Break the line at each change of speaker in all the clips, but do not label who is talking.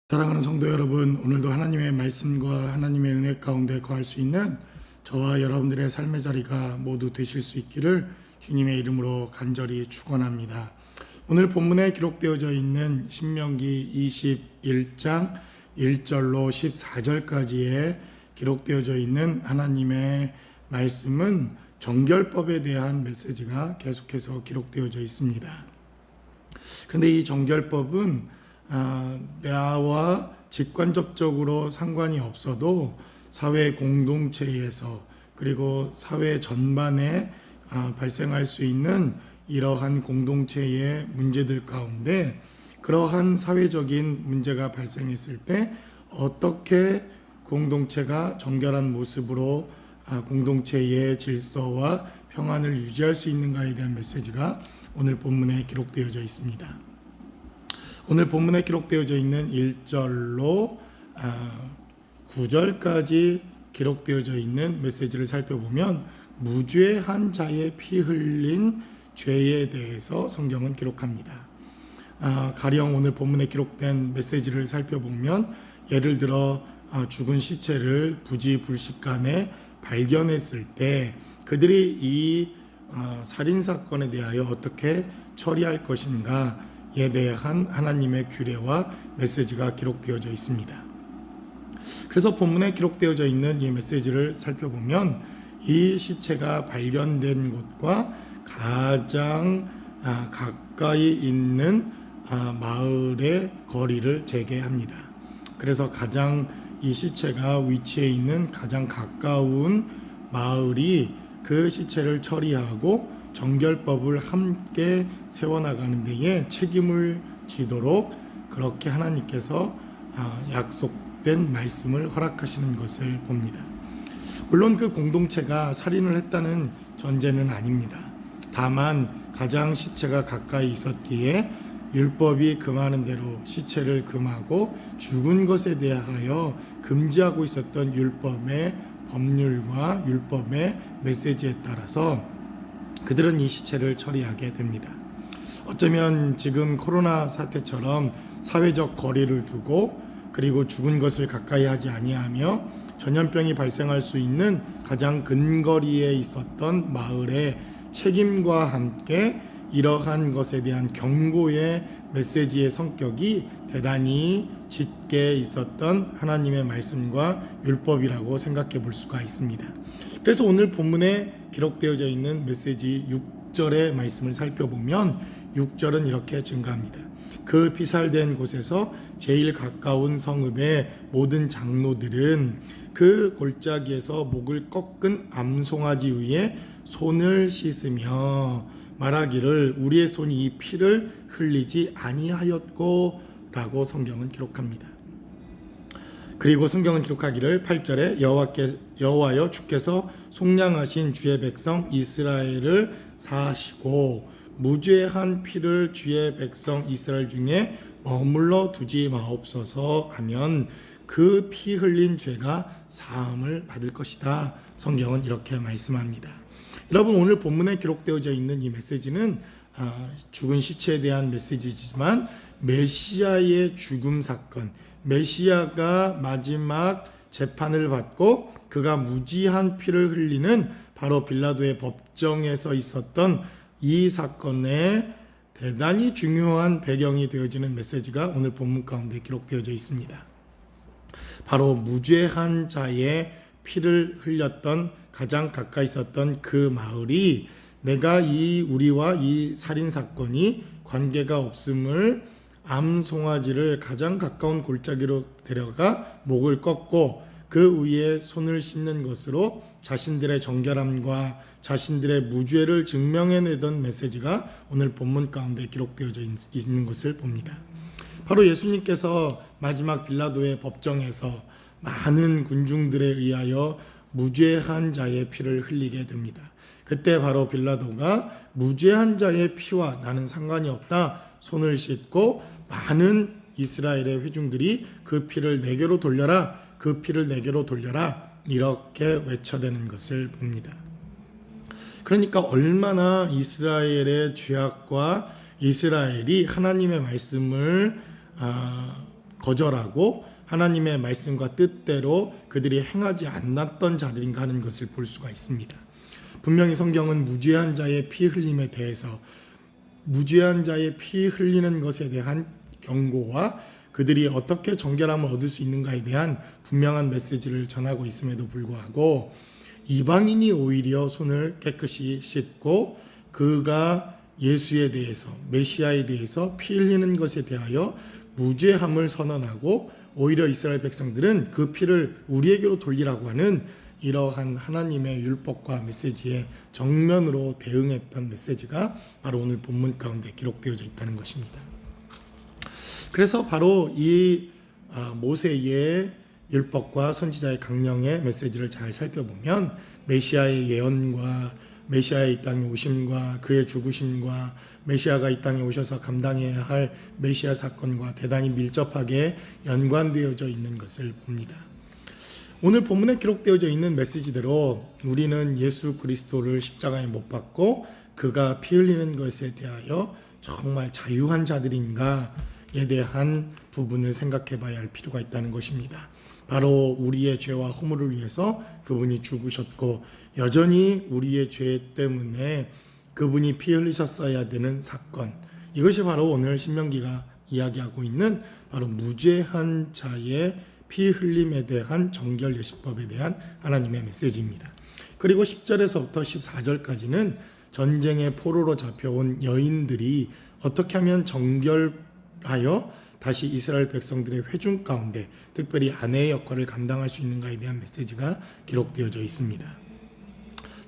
사랑하는 성도 여러분, 오늘도 하나님의 말씀과 하나님의 은혜 가운데 거할 수 있는 저와 여러분들의 삶의 자리가 모두 되실 수 있기를 주님의 이름으로 간절히 축원합니다. 오늘 본문에 기록되어져 있는 신명기 21장 1절로 14절까지에 기록되어져 있는 하나님의 말씀은 정결법에 대한 메시지가 계속해서 기록되어져 있습니다. 그런데 이 정결법은 나와 직간접적으로 상관이 없어도 사회 공동체에서 그리고 사회 전반에 발생할 수 있는 이러한 공동체의 문제들 가운데 그러한 사회적인 문제가 발생했을 때 어떻게 공동체가 정결한 모습으로 공동체의 질서와 평안을 유지할 수 있는가에 대한 메시지가 오늘 본문에 기록되어져 있습니다. 오늘 본문에 기록되어져 있는 1절로 9절까지 기록되어져 있는 메시지를 살펴보면 무죄한 자의 피 흘린 죄에 대해서 성경은 기록합니다. 가령 오늘 본문에 기록된 메시지를 살펴보면 예를 들어 죽은 시체를 부지불식간에 발견했을 때 그들이 이 살인사건에 대하여 어떻게 처리할 것인가 에 대한 하나님의 규례와 메시지가 기록되어져 있습니다. 그래서 본문에 기록되어져 있는 이 메시지를 살펴보면 이 시체가 발견된 곳과 가장 가까이 있는 마을의 거리를 재개합니다. 그래서 가장 이 시체가 위치해 있는 가장 가까운 마을이 그 시체를 처리하고 정결법을 함께 세워나가는 데에 책임을 지도록 그렇게 하나님께서 약속된 말씀을 허락하시는 것을 봅니다. 물론 그 공동체가 살인을 했다는 전제는 아닙니다. 다만 가장 시체가 가까이 있었기에 율법이 금하는 대로 시체를 금하고 죽은 것에 대하여 금지하고 있었던 율법의 법률과 율법의 메시지에 따라서 그들은 이 시체를 처리하게 됩니다. 어쩌면 지금 코로나 사태처럼 사회적 거리를 두고 그리고 죽은 것을 가까이 하지 아니하며 전염병이 발생할 수 있는 가장 근거리에 있었던 마을의 책임과 함께 이러한 것에 대한 경고의 메시지의 성격이 대단히 짙게 있었던 하나님의 말씀과 율법이라고 생각해 볼 수가 있습니다. 그래서 오늘 본문에 기록되어져 있는 메시지 6절의 말씀을 살펴보면 6절은 이렇게 증가합니다. 그 피살된 곳에서 제일 가까운 성읍의 모든 장로들은 그 골짜기에서 목을 꺾은 암송아지 위에 손을 씻으며 말하기를 우리의 손이 이 피를 흘리지 아니하였고 라고 성경은 기록합니다. 그리고 성경은 기록하기를 8절에 여호와여 주께서 속량하신 주의 백성 이스라엘을 사하시고 무죄한 피를 주의 백성 이스라엘 중에 머물러 두지 마옵소서 하면 그 피 흘린 죄가 사함을 받을 것이다. 성경은 이렇게 말씀합니다. 여러분, 오늘 본문에 기록되어져 있는 이 메시지는 죽은 시체에 대한 메시지지만 메시아의 죽음 사건, 메시아가 마지막 재판을 받고 그가 무지한 피를 흘리는 바로 빌라도의 법정에서 있었던 이 사건에 대단히 중요한 배경이 되어지는 메시지가 오늘 본문 가운데 기록되어져 있습니다. 바로 무죄한 자의 피를 흘렸던 가장 가까이 있었던 그 마을이 내가 우리와 이 살인사건이 관계가 없음을 암송아지를 가장 가까운 골짜기로 데려가 목을 꺾고 그 위에 손을 씻는 것으로 자신들의 정결함과 자신들의 무죄를 증명해내던 메시지가 오늘 본문 가운데 기록되어져 있는 것을 봅니다. 바로 예수님께서 마지막 빌라도의 법정에서 많은 군중들에 의하여 무죄한 자의 피를 흘리게 됩니다. 그때 바로 빌라도가 무죄한 자의 피와 나는 상관이 없다 손을 씻고 많은 이스라엘의 회중들이 그 피를 내게로 돌려라, 그 피를 내게로 돌려라 이렇게 외쳐대는 것을 봅니다. 그러니까 얼마나 이스라엘의 죄악과 이스라엘이 하나님의 말씀을 거절하고 하나님의 말씀과 뜻대로 그들이 행하지 않았던 자들인가 하는 것을 볼 수가 있습니다. 분명히 성경은 무죄한 자의 피 흘림에 대해서 무죄한 자의 피 흘리는 것에 대한 경고와 그들이 어떻게 정결함을 얻을 수 있는가에 대한 분명한 메시지를 전하고 있음에도 불구하고 이방인이 오히려 손을 깨끗이 씻고 그가 예수에 대해서 메시아에 대해서 피 흘리는 것에 대하여 무죄함을 선언하고 오히려 이스라엘 백성들은 그 피를 우리에게로 돌리라고 하는 이러한 하나님의 율법과 메시지에 정면으로 대응했던 메시지가 바로 오늘 본문 가운데 기록되어져 있다는 것입니다. 그래서 바로 이 모세의 율법과 선지자의 강령의 메시지를 잘 살펴보면 메시아의 예언과 메시아의 이 땅에 오심과 그의 죽으심과 메시아가 이 땅에 오셔서 감당해야 할 메시아 사건과 대단히 밀접하게 연관되어져 있는 것을 봅니다. 오늘 본문에 기록되어져 있는 메시지대로 우리는 예수 그리스도를 십자가에 못 박고 그가 피 흘리는 것에 대하여 정말 자유한 자들인가에 대한 부분을 생각해 봐야 할 필요가 있다는 것입니다. 바로 우리의 죄와 허물을 위해서 그분이 죽으셨고 여전히 우리의 죄 때문에 그분이 피 흘리셨어야 되는 사건, 이것이 바로 오늘 신명기가 이야기하고 있는 바로 무죄한 자의 피 흘림에 대한 정결 예시법에 대한 하나님의 메시지입니다. 그리고 10절에서부터 14절까지는 전쟁의 포로로 잡혀온 여인들이 어떻게 하면 정결하여 다시 이스라엘 백성들의 회중 가운데 특별히 아내의 역할을 감당할 수 있는가에 대한 메시지가 기록되어져 있습니다.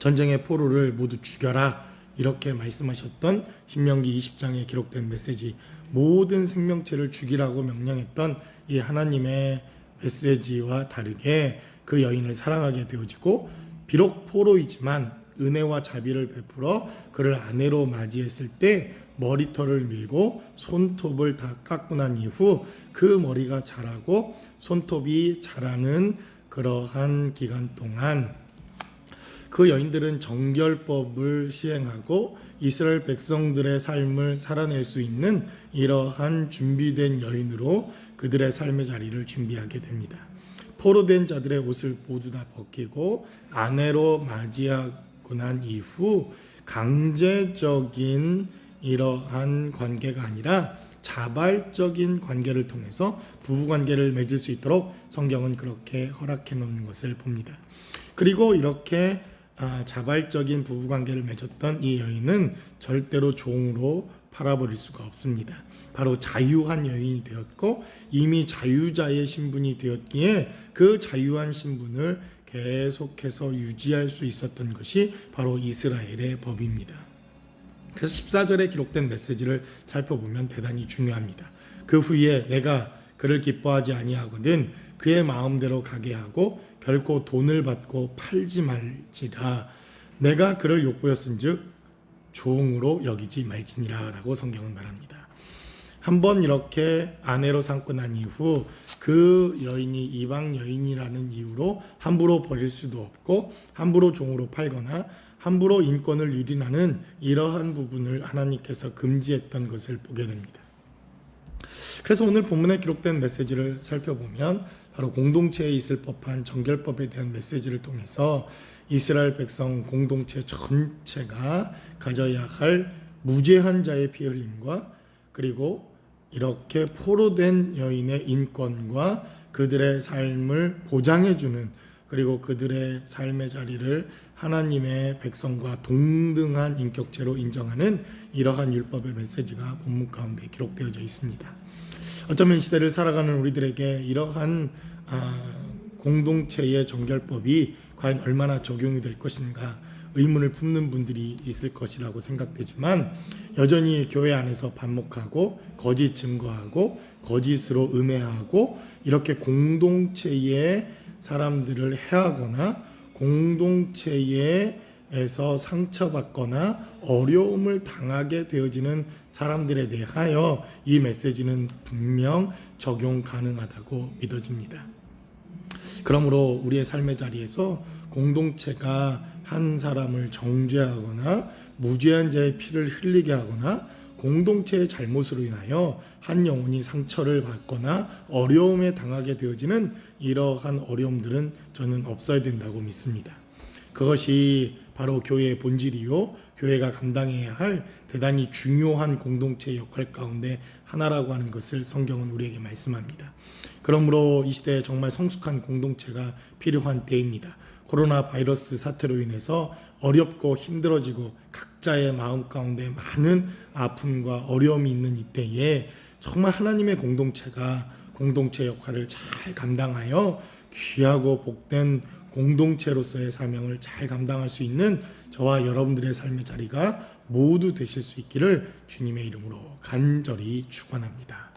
전쟁의 포로를 모두 죽여라 이렇게 말씀하셨던 신명기 20장에 기록된 메시지, 모든 생명체를 죽이라고 명령했던 이 하나님의 메시지와 다르게 그 여인을 사랑하게 되어지고 비록 포로이지만 은혜와 자비를 베풀어 그를 아내로 맞이했을 때 머리털을 밀고 손톱을 다 깎고 난 이후 그 머리가 자라고 손톱이 자라는 그러한 기간 동안 그 여인들은 정결법을 시행하고 이스라엘 백성들의 삶을 살아낼 수 있는 이러한 준비된 여인으로 그들의 삶의 자리를 준비하게 됩니다. 포로된 자들의 옷을 모두 다 벗기고 아내로 맞이하고 난 이후 강제적인 이러한 관계가 아니라 자발적인 관계를 통해서 부부관계를 맺을 수 있도록 성경은 그렇게 허락해 놓는 것을 봅니다. 그리고 이렇게 자발적인 부부관계를 맺었던 이 여인은 절대로 종으로 팔아버릴 수가 없습니다. 바로 자유한 여인이 되었고 이미 자유자의 신분이 되었기에 그 자유한 신분을 계속해서 유지할 수 있었던 것이 바로 이스라엘의 법입니다. 그래서 14절에 기록된 메시지를 살펴보면 대단히 중요합니다. 그 후에 내가 그를 기뻐하지 아니하거든 그의 마음대로 가게 하고 결코 돈을 받고 팔지 말지라. 내가 그를 욕보였은즉 종으로 여기지 말지니라 라고 성경은 말합니다. 한번 이렇게 아내로 삼고 난 이후 그 여인이 이방 여인이라는 이유로 함부로 버릴 수도 없고 함부로 종으로 팔거나 함부로 인권을 유린하는 이러한 부분을 하나님께서 금지했던 것을 보게 됩니다. 그래서 오늘 본문에 기록된 메시지를 살펴보면 바로 공동체에 있을 법한 정결법에 대한 메시지를 통해서 이스라엘 백성 공동체 전체가 가져야 할 무죄한 자의 피 흘림과 그리고 이렇게 포로된 여인의 인권과 그들의 삶을 보장해주는 그리고 그들의 삶의 자리를 하나님의 백성과 동등한 인격체로 인정하는 이러한 율법의 메시지가 본문 가운데 기록되어져 있습니다. 어쩌면 시대를 살아가는 우리들에게 이러한 공동체의 정결법이 과연 얼마나 적용이 될 것인가 의문을 품는 분들이 있을 것이라고 생각되지만 여전히 교회 안에서 반목하고 거짓 증거하고 거짓으로 음해하고 이렇게 공동체의 사람들을 해하거나 공동체에서 상처받거나 어려움을 당하게 되어지는 사람들에 대하여 이 메시지는 분명 적용 가능하다고 믿어집니다. 그러므로 우리의 삶의 자리에서 공동체가 한 사람을 정죄하거나 무죄한 자의 피를 흘리게 하거나 공동체의 잘못으로 인하여 한 영혼이 상처를 받거나 어려움에 당하게 되어지는 이러한 어려움들은 저는 없어야 된다고 믿습니다. 그것이 바로 교회의 본질이요, 교회가 감당해야 할 대단히 중요한 공동체 역할 가운데 하나라고 하는 것을 성경은 우리에게 말씀합니다. 그러므로 이 시대에 정말 성숙한 공동체가 필요한 때입니다. 코로나 바이러스 사태로 인해서 어렵고 힘들어지고 각자의 마음 가운데 많은 아픔과 어려움이 있는 이때에 정말 하나님의 공동체가 공동체 역할을 잘 감당하여 귀하고 복된 공동체로서의 사명을 잘 감당할 수 있는 저와 여러분들의 삶의 자리가 모두 되실 수 있기를 주님의 이름으로 간절히 축원합니다.